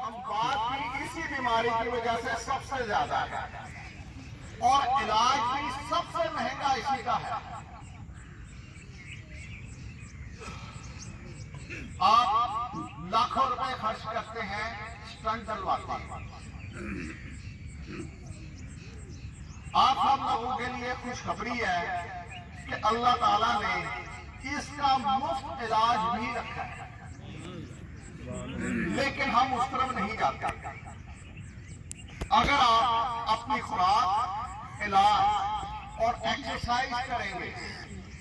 अमवात भी इसी बीमारी की वजह से सबसे ज्यादा है और इलाज भी सबसे महंगा इसी का है। आप लाखों रुपए खर्च करते हैं, स्टंट डलवाते हैं। आप सब लोगों के लिए खुशखबरी है कि अल्लाह ताला ने इसका मुफ्त इलाज भी रखा है, लेकिन हम उस तरफ नहीं जाते। अगर आप अपनी खुराक, इलाज और एक्सरसाइज करेंगे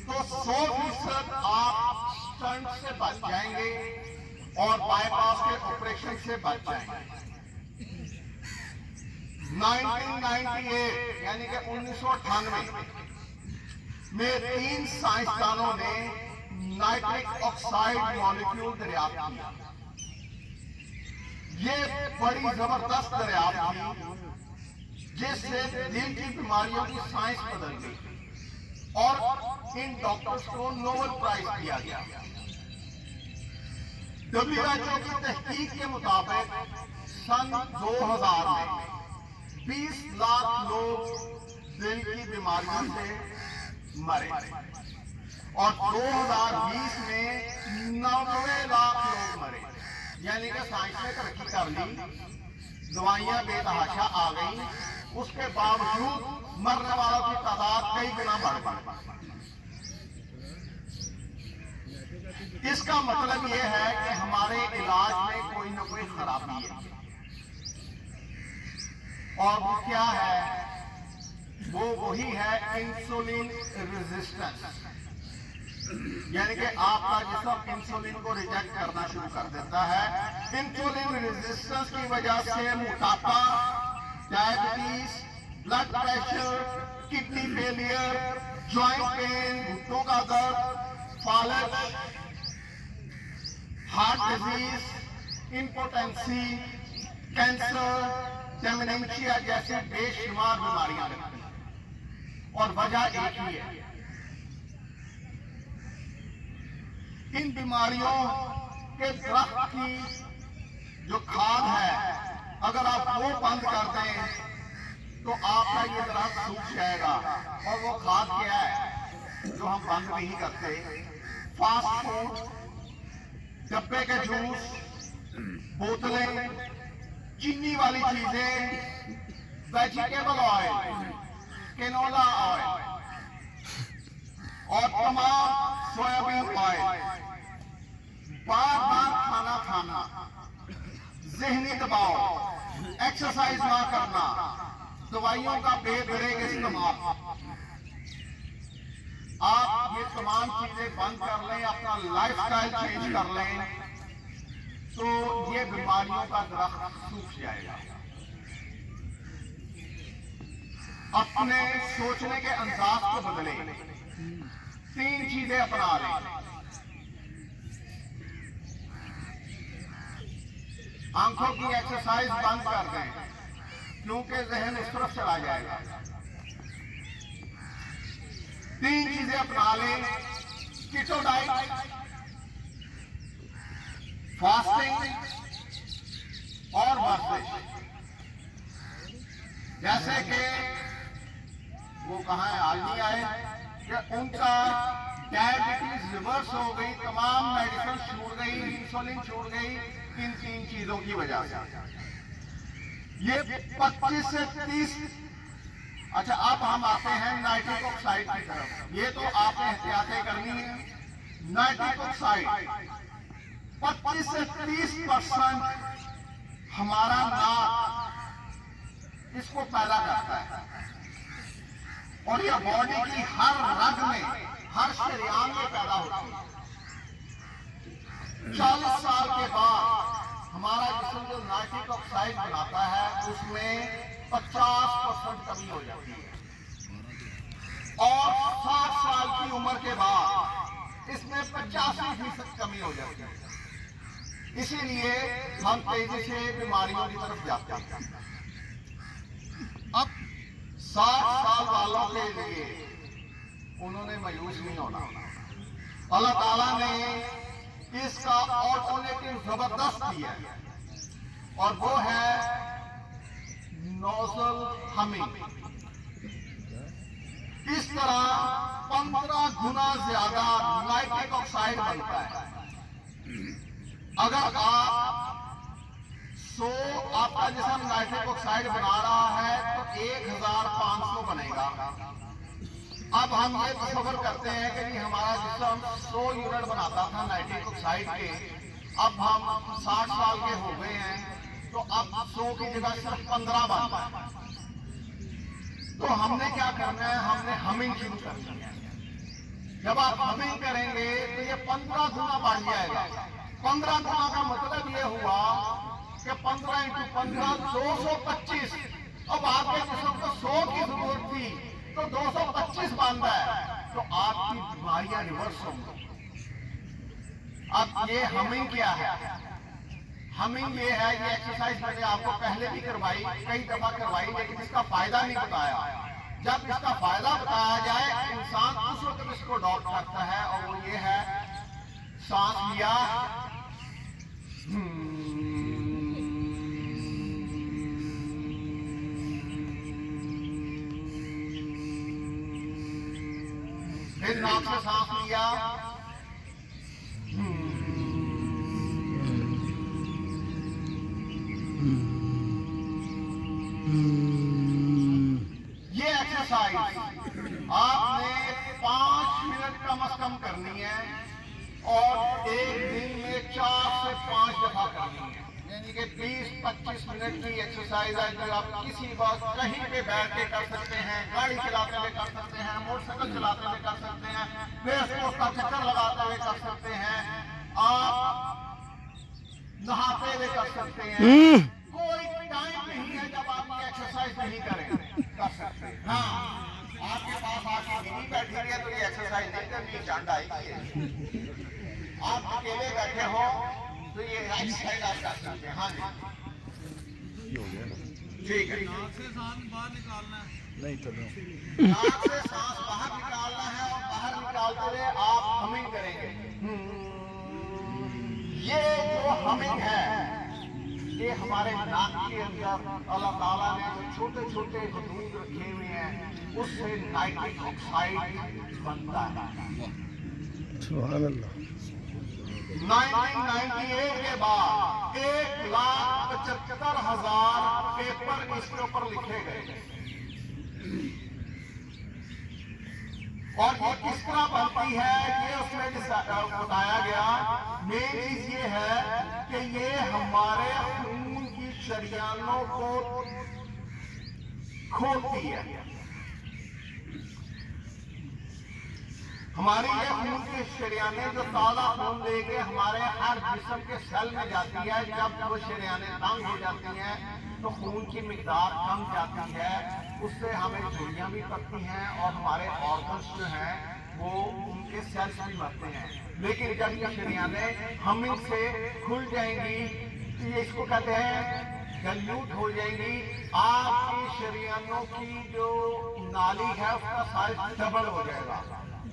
तो 100% आप स्टंट से बच जाएंगे और बाईपास के ऑपरेशन से बच जाएंगे। 1998 यानी कि 1998 में 3 साइंसदानों ने नाइट्रिक ऑक्साइड मॉलिक्यूल दरियाफ्त किया। ये बड़ी जबरदस्त दरियाफ्त थी जिससे दिल की बीमारियों की साइंस बदल गई और इन डॉक्टर्स को नोबेल प्राइज दिया गया। WHO की तहकीक के मुताबिक सन 2000 में 20 लाख लोग दिल की बीमारियों से मरे और 2020 में 90 लाख लोग मरे। यानी कि साइंस ने तरक्की कर ली, दवाइयां बेतहाशा आ गई, उसके बावजूद मरने वालों की तादाद कई गुना बढ़ गई। इसका मतलब यह है कि हमारे इलाज में कोई ना कोई खराबी है। और वो क्या है? वो वही है इंसुलिन रेजिस्टेंस। यानी कि आपका जिस्म इंसुलिन को रिजेक्ट करना शुरू कर देता है। इंसुलिन रेजिस्टेंस की वजह से मोटापा, diabetes, blood pressure, kidney failure, joint pain, घुटनों का दर्द, फालज, heart disease, impotency, cancer, dementia जैसी बेशुमार बीमारियां लगती हैं और वजह एक ही है। इन बीमारियों के दरख्त की जो खाद है, अगर आप वो बंद कर दें तो आपका ये दरख्त सूख जाएगा। और वो खाद क्या है जो हम बंद नहीं करते? फास्ट फूड, डब्बे के जूस, बोतलें, चीनी वाली चीजें, वेजिटेबल ऑयल, केनोला ऑयल और तमाम सोयाबीन ऑयल, बार बार खाना खाना, जहनी दबाव, एक्सरसाइज ना करना, दवाइयों का बेब्रेक इस्तेमाल, आप ये तमाम चीजें बंद कर लें, अपना लाइफस्टाइल चेंज कर लें, तो ये बीमारियों का दरख्त सूख जाएगा। अपने सोचने के अंदाज को बदलें, 3 चीजें अपना लें। आंखों की एक्सरसाइज बंद कर दें क्योंकि जहन उस तरफ चला जाएगा। 3 चीजें अपना लें, कीटो डाइट, फास्टिंग और वर्जिश। जैसे कि वो कहाँ है, आदमी आए कि उनका डायबिटीज रिवर्स हो गई, तमाम मेडिसिन छूट गई, इंसुलिन छूट गई, इन 3 चीजों की वजह से। ये 25 से 30। अच्छा, अब हम आते हैं नाइट्रिक ऑक्साइड की तरफ। ये तो आपने एहतियातें करनी है। नाइट्रिक ऑक्साइड 25 से 30% हमारा नाक इसको पैदा करता है और यह बॉडी की हर रग में, हर शरीयान में पैदा होती है। 40 साल के बाद हमारा जिस्म जो नाइट्रिक ऑक्साइड बनाता है उसमें 50% कमी हो जाती है और 60 साल की उम्र के बाद इसमें 85% कमी हो जाती है। इसीलिए हम तेजी से बीमारियों की तरफ जाते हैं। अब 60 साल वालों के लिए उन्होंने मायूस नहीं होना। अल्लाह ताला ने इसका ऑल्टरनेटिव जबरदस्त दिया है। और वो है नोजल हमिंग। इस तरह 15 गुना ज्यादा नाइट्रिक ऑक्साइड बनता है। अगर आपका जिसम नाइट्रिक ऑक्साइड बना रहा है तो 1500 बनेगा। अब हम ये तस्वर करते हैं कि नहीं हमारा जिसम 100 यूनिट बनाता था नाइट्रिक ऑक्साइड के, अब हम 60 साल के हो गए हैं तो अब 100 की जगह सिर्फ 15 बनता है। तो हमने क्या करना है, हमने हमिंग शुरू करनी है। जब आप हमिंग करेंगे तो ये 15 गुना बढ़ जाएगा। 15 गुना का मतलब ये हुआ कि 15 × 15 225। अब आपके जिस्म को 100 की जरूरत थी तो 225 बन रहा है, तो आपकी बीमारियां रिवर्स होंगी। अब ये हमिंग क्या है? हमिंग ये है, ये एक्सरसाइज मैंने आपको पहले भी करवाई, कई दफा करवाई, लेकिन इसका फायदा नहीं बताया। जब इसका फायदा बताया जाए इंसान उस वक्त इसको डॉट करता है, और वो ये है सांस लिया, फिर नाक से सांस लिया, ये एक्सरसाइज आपने 5 मिनट कम से कम करनी है और एक दिन में 4 से 5 दफा करनी है। यानी कि 20-25 मिनट की एक्सरसाइज है जो आप किसी वक्त कहीं पे बैठ के कर सकते हैं, गाड़ी चलाते हुए कर सकते हैं, मोटरसाइकिल चलाते हुए कर सकते हैं, रेस का चक्कर लगाते हुए कर सकते हैं, आप नहाते हुए कर सकते हैं। कोई टाइम नहीं है जब आप ये एक्सरसाइज नहीं कर सकते। हाँ, आपके पास आपकी बीवी बैठी है तो ये एक्सरसाइज नहीं करनी, चांद आएगी। आप अकेले बैठे हो तो ये एक्सरसाइज आप कर सकते हैं। हाँ जी, ठीक है। नाक से सांस बाहर निकालना है, नहीं तो नाक से सांस बाहर निकालना है और बाहर निकालते हुए आप हमिंग करेंगे। ये जो हमिंग है ये हमारे नाक के अंदर अल्लाह ताला ने जो छोटे छोटे खतूत रखे हुए हैं उससे नाइट्रिक ऑक्साइड बनता है। सुभान अल्लाह। 1998 के बाद 1,75,000 पेपर इसके ऊपर लिखे गए, और ये किस तरह बनती है ये उसमें बताया गया। मेन चीज ये है कि ये हमारे खून की शरीयानों को खोलती है। हमारी ये खून की शरीयानें जो ताजा खून लेके हमारे हर जिस्म के सेल में जाती है, जब वो शरीयानें तंग हो जाती हैं तो खून की मिकदार कम जाती है, उससे हमें झुर्रियां भी पड़ती हैं और हमारे ऑर्गन्स जो हैं वो उनके सेल्स भी मरते हैं। लेकिन जब ये शरीयानें हमिंग से खुल जाएंगी तो ये इसको कहते हैं गल्यूट हो जाएंगी, आपकी शरीयानों की जो नाली है उसका साइज डबल हो जाएगा,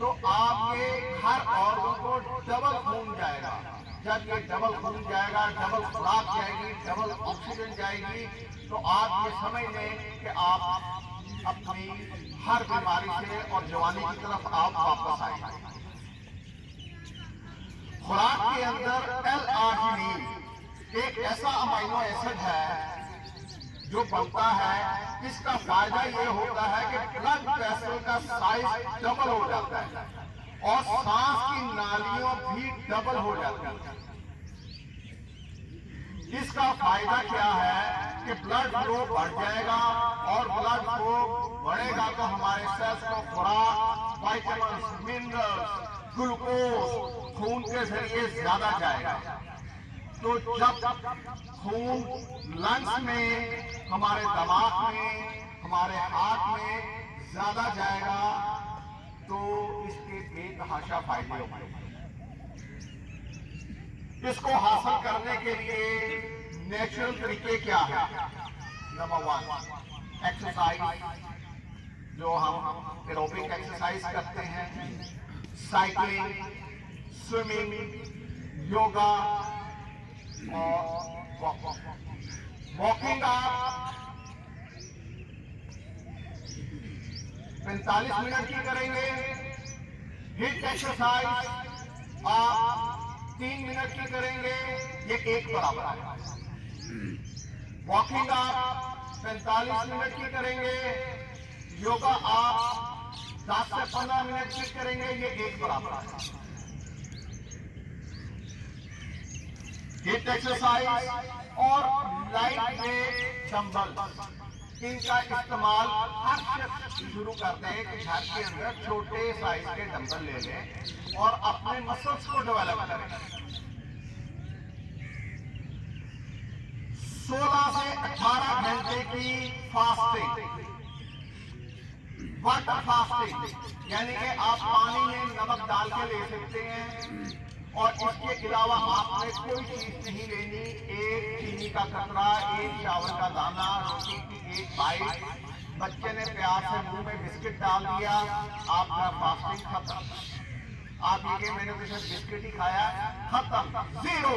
तो आपके हर ऑर्गन को डबल खून जाएगा। जब ये डबल खून जाएगा, डबल खुराक जाएगी, डबल ऑक्सीजन जाएगी, तो आप ये समझ लें कि आप अपनी हर बीमारी से और जवानी की तरफ आप वापस आएंगे। खुराक के अंदर L-आर्जिनिन एक ऐसा अमाइनो एसिड है जो बनता है, इसका फायदा ये होता है कि ब्लड वेसल का साइज डबल हो जाता है और सांस की नालियों भी डबल हो जाती है। इसका फायदा क्या है कि ब्लड फ्लो बढ़ जाएगा, और ब्लड फ्लो बढ़ेगा तो हमारे सेल्स को खुराक, विटामिन, मिनरल्स, ग्लूकोज खून के जरिए ज्यादा जाएगा। तो जब खून लंग्स में, हमारे दिमाग में, हमारे हार्ट में ज्यादा जाएगा तो इसके बेतहाशा फायदे होंगे। इसको हासिल करने के लिए नेचुरल तरीके क्या है? नंबर 1 एक्सरसाइज, जो हम एरोबिक एक्सरसाइज करते हैं, साइकिलिंग, स्विमिंग, योगा और वॉकिंग आप 45 मिनट की करेंगे। हिट एक्सरसाइज आप 3 मिनट की करेंगे, ये एक बराबर है। वॉकिंग आप 45 मिनट की करेंगे, योगा आप 10 से 15 मिनट की करेंगे, ये एक बराबर है। हिट एक्सरसाइज और लाइट वेट डंबल, इनका इस्तेमाल हर शख्स शुरू करते हैं कि घर के अंदर छोटे साइज के डंबल ले लें और अपने मसल्स को डेवलप करें। 16 से 18 घंटे की फास्टिंग, वाटर फास्टिंग, यानी कि आप पानी में नमक डाल के ले सकते हैं और इसके अलावा आपने कोई चीज नहीं लेनी। एक चीनी का कतरा, एक चावल का दाना, रोटी की एक बाइट, बच्चे ने प्यार से मुंह में बिस्किट डाल दिया, आपका फास्टिंग खत्म। आप ये मैंने तो सिर्फ बिस्किट ही खाया, खत्म, जीरो।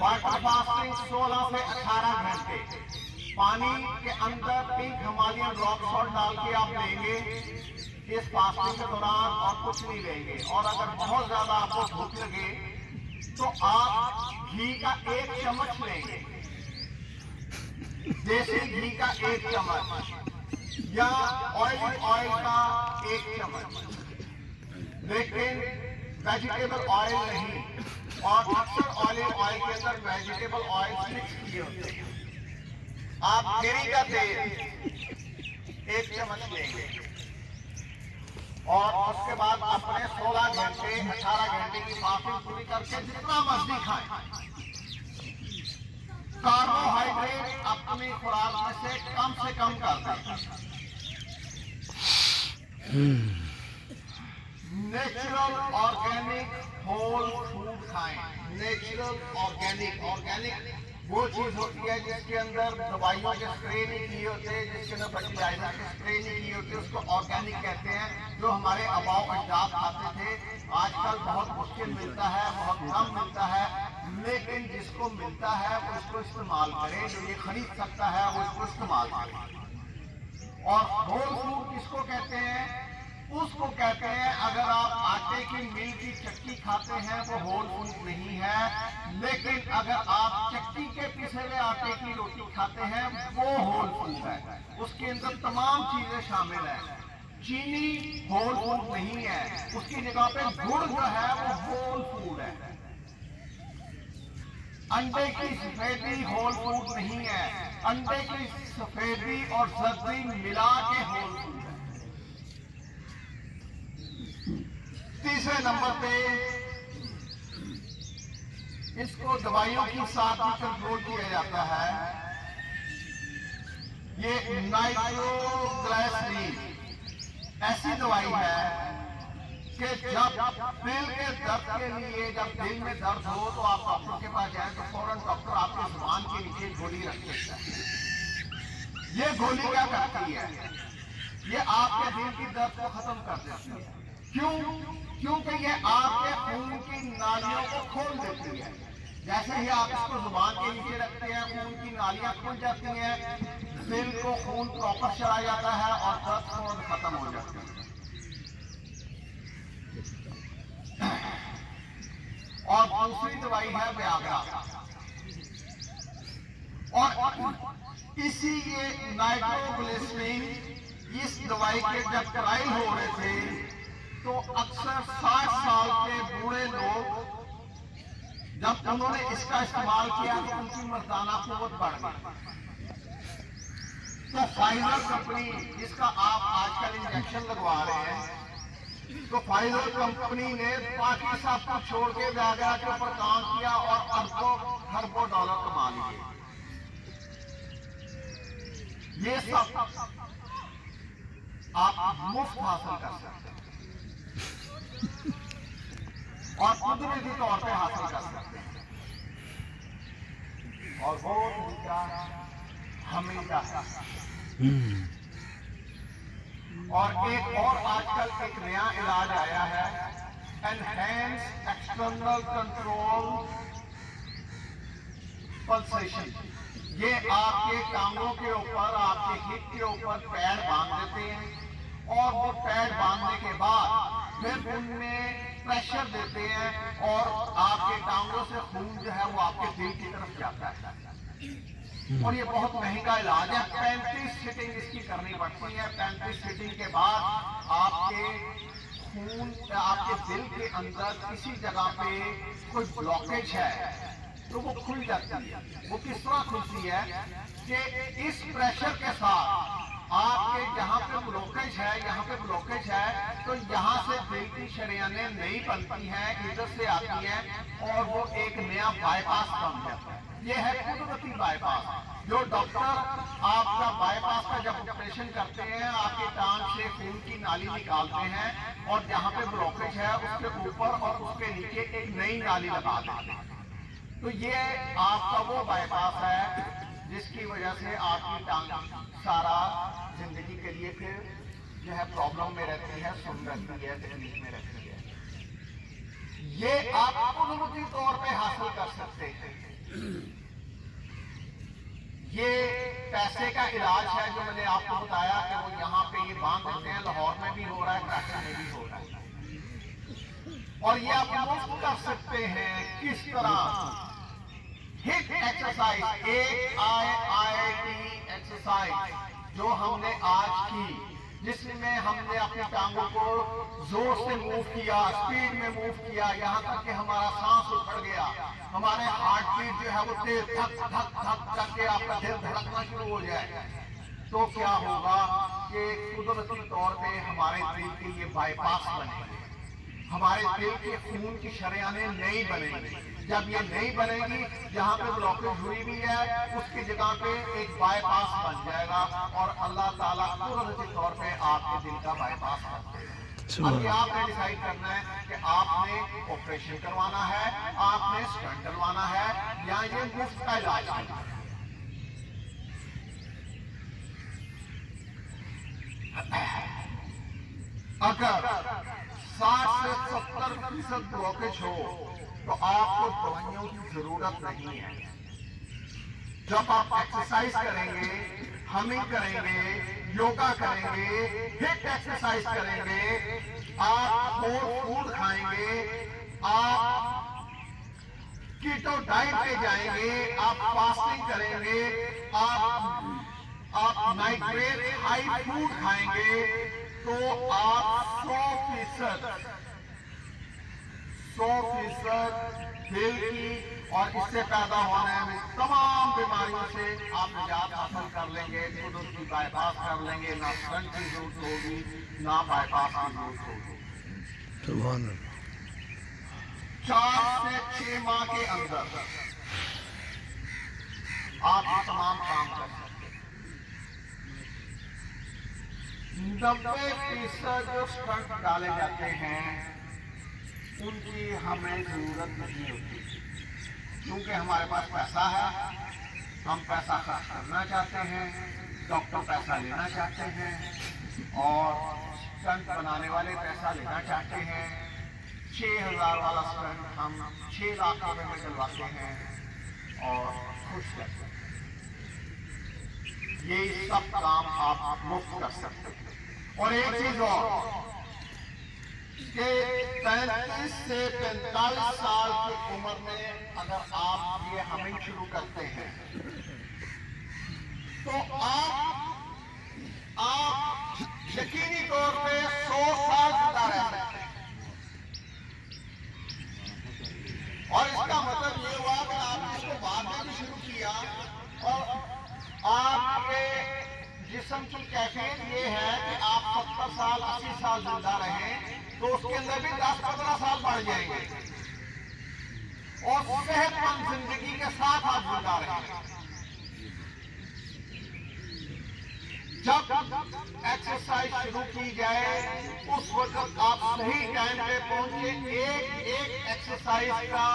वाटर फास्टिंग 16 से 18 घंटे पानी के अंदर पिंक हिमालयन रॉक सॉल्ट डाल के आप लेंगे इस फास्टिंग के दौरान, और कुछ नहीं लेंगे। और अगर बहुत ज्यादा आपको भूख लगे तो आप घी का 1 चम्मच लेंगे, देसी घी का 1 चम्मच या ऑयल का 1 चम्मच, लेकिन वेजिटेबल ऑयल नहीं। और अक्सर ऑलिव ऑयल के अंदर वेजिटेबल ऑयल मिक्स किए होते हैं। आप गिरी का तेल 1 चम्मच लेंगे और उसके बाद अपने 16 घंटे 18 घंटे की फास्टिंग पूरी करके जितना मर्जी खाएं। कार्बोहाइड्रेट अपनी खुराक में से कम कर दें। नेचुरल ऑर्गेनिक होल फूड खाएं। नेचुरल ऑर्गेनिक वो चीज होती है जिसके अंदर दवाइयों के स्प्रे नहीं किए होते, जिसके अंदर फर्टिलाइजर के स्प्रे नहीं किए होते, उसको ऑर्गेनिक कहते हैं। जो हमारे आबाओ अजदाद खाते थे, आजकल बहुत मुश्किल मिलता है, बहुत कम मिलता है, लेकिन जिसको मिलता है वो इसको इस्तेमाल करें। जो ये खरीद सकता है वो इसको इस्तेमाल करे। और होल फूड किसको कहते हैं? उसको कहते हैं अगर आप आटे की मिल की चक्की खाते हैं वो होल फूड नहीं है, लेकिन अगर आप चक्की के पिसे हुए आटे की रोटी खाते हैं वो होल फूड है। उसके अंदर तमाम चीजें शामिल हैं। चीनी होल फूड नहीं है, उसकी जगह पे गुड़ जो है वो होल फूड है। अंडे की सफेदी होल फूड नहीं है, अंडे की सफेदी और जर्दी मिला के होल फूड है। तीसरे नंबर पे इसको दवाइयों के साथ भी कंट्रोल किया जाता है। ये नाइट्रोग्लिसरीन ऐसी दवाई है कि जब दिल के दर्द के लिए, जब दिल में दर्द हो तो आप डॉक्टर के पास जाएं तो फौरन डॉक्टर आपके जुबान के नीचे गोली रख देता है। ये गोली क्या करती है? ये आपके दिल की दर्द को खत्म कर देती है। क्यों? क्योंकि ये आपके खून की नालियों को खोल देती है। जैसे ही आप इसको जुबान के नीचे रखते हैं, खून की नालियां खुल जाती हैं, दिल को खून प्रॉपर चला जाता है और दर्द फौरन खत्म हो जाता है। और दूसरी दवाई है व्याग्रा। और इसी ये नाइट्रोग्लिसरीन, इस दवाई के जब ट्रायल हो रहे थे तो अक्सर 60 साल के बूढ़े लोग जब उन्होंने इसका इस्तेमाल किया तो उनकी मर्दाना कुव्वत बढ़ गई। तो फाइजर कंपनी, जिसका आप आजकल इंजेक्शन लगवा रहे हैं, तो फाइजर कंपनी ने बाकी सब कुछ छोड़ के व्याग्रा के ऊपर काम किया और अरबों खरबों डॉलर कमा लिए। ये सब आप मुफ्त हासिल कर सकते हैं और कुदरती तौर पे हासिल कर सकते हैं। और वो तरीका हमेशा है। और एक और आजकल एक नया इलाज आया है enhance external control pulsation. ये आपके टांगों के ऊपर, आपके हिप के ऊपर पैड बांध देते हैं और वो पैड बांधने के बाद फिर उनमें प्रेशर देते हैं और आपके टांगों से खून जो है वो आपके दिल की तरफ जाता है। और ये बहुत महंगा इलाज है। 35 सीटिंग इसकी करनी पड़ती है। 35 सीटिंग के बाद आपके खून, आपके दिल के अंदर किसी जगह पे कोई ब्लॉकेज है तो वो खुल जाती है। वो किस तरह खुलती है कि इस प्रेशर के साथ आपके जहाँ पे ब्लॉकेज है, यहाँ पे ब्लॉकेज है तो यहाँ से दिल की शरीयानें नहीं बनती हैं, इधर से आती हैं और वो एक नया बाईपास बन जाता है। ये है कुदरती बाईपास। जो डॉक्टर आपका बाईपास का जब ऑपरेशन करते हैं, आपके टांग से खून की नाली निकालते हैं और जहाँ पे ब्लॉकेज है उसके ऊपर और उसके नीचे एक नई नाली लगा देते हैं। तो ये आपका वो बाईपास है जिसकी वजह से आपकी टांग सारा जिंदगी के लिए फिर जो है प्रॉब्लम में रहती है, सुन रहती है, तकलीफ में रहती है। ये आप कुदरती तौर पे हासिल कर सकते हैं। ये पैसे का इलाज है जो मैंने आपको बताया कि वो यहाँ पे ये बांध देते हैं। लाहौर में भी हो रहा है, कराची में भी हो रहा है। और ये आप मुफ्त कर सकते हैं। किस तरह? हिट एक्सरसाइज, HIIT एक्सरसाइज जो हमने आज की, जिसमें हमने अपनी टांगों को जोर से मूव किया, स्पीड में मूव किया, यहाँ तक कि हमारा सांस उखड़ गया, हमारे हार्ट बीट जो है वो तेज धक धक धक करके आपका दिल धड़कना शुरू हो जाए। तो क्या होगा कि कुदरती तौर पे हमारे दिल के ये बाईपास बनेंगे, हमारे दिल के खून की शरीयानें नहीं बनेंगी। जब ये नहीं बनेगी, जहाँ पे ब्लॉकेज हुई भी है उसकी जगह पे एक बाईपास बन जाएगा और अल्लाह ताला कुदरती तौर पे आपके दिल का बाईपास करते हैं। अब ये आपने डिसाइड करना है कि आपने ऑपरेशन करवाना है, आपने स्टंट डलवाना है या ये मुफ्त का इलाज करना है। अगर 60 से 70% ब्लॉकेज हो तो आपको दवाइयों की जरूरत नहीं है। जब आप एक्सरसाइज करेंगे, हमिंग करेंगे, योगा करेंगे, हिट एक्सरसाइज करेंगे, आप होल फूड खाएंगे, आप कीटो डाइट पे जाएंगे, आप फास्टिंग करेंगे, आप नाइट्रेट हाई फूड खाएंगे तो आप 100% दिल की और इससे पैदा होने में तमाम बीमारियों से आप निजात हासिल कर लेंगे। कुदरती बाईपास कर लेंगे, ना स्टंट की जरूरत होगी, ना बाईपास की जरूरत होगी। 4 से 6 माह के अंदर आप ये तमाम काम कर सकते हैं। 90% जो स्टंट डाले जाते हैं उनकी हमें जरूरत नहीं होती, क्योंकि हमारे पास पैसा है, हम पैसा खर्च करना चाहते हैं, डॉक्टर पैसा लेना चाहते हैं और स्टंट बनाने वाले पैसा लेना चाहते हैं। 6000 वाला स्टंट हम 6 लाख रुपए में चलवाते हैं और खुश करते हैं। ये सब काम आप मुफ्त कर सकते हैं। और एक चीज और कि 35 से 45 साल की उम्र में अगर आप ये हमिंग शुरू करते हैं तो आप यकीनी तौर पे 100 साल जिंदा रह सकते हैं। और इसका मतलब ये हुआ कि आपने इसको बाद में भी शुरू किया और आपके जिस्म की कैफियत ये है कि आप 70 साल 80 साल जिंदा रहें तो उसके अंदर भी 10-15 साल बढ़ जाएंगे और सेहतमंद जिंदगी के साथ आप जिंदा रहेंगे। जब एक्सरसाइज शुरू की जाए उस वक्त आप सही टाइम पे पहुंचे। एक एक्सरसाइज का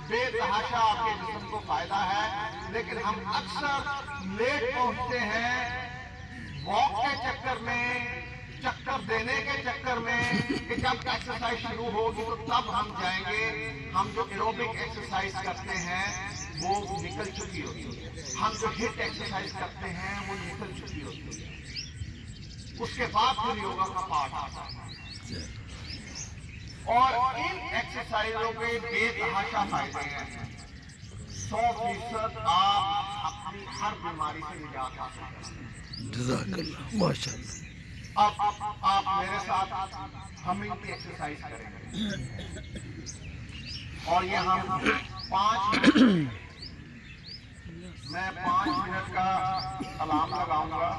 बेतहाशा आपके जिस्म को फायदा है, लेकिन हम अक्सर लेट पहुंचते हैं वॉक के चक्कर में, चक्कर देने के चक्कर में कि जब एक्सरसाइज शुरू होगी तो तब हम जाएंगे, हम जो एरोबिक एक्सरसाइज करते हैं वो निकल चुकी होती है, हम जो हिट एक्सरसाइज करते हैं वो निकल चुकी होती है, उसके बाद फिर योगा का पार्ट आता है। और इन एक्सरसाइजों के बेतहाशा फायदे हैं। 100% आप अपनी हर बीमारी से निजात हासिल करेंगे। जज़ाकल्लाह, माशाअल्लाह। अब आप मेरे साथ हमिंग की एक्सरसाइज करेंगे और ये हम 5 मिनट, मैं 5 मिनट का अलार्म लगाऊंगा।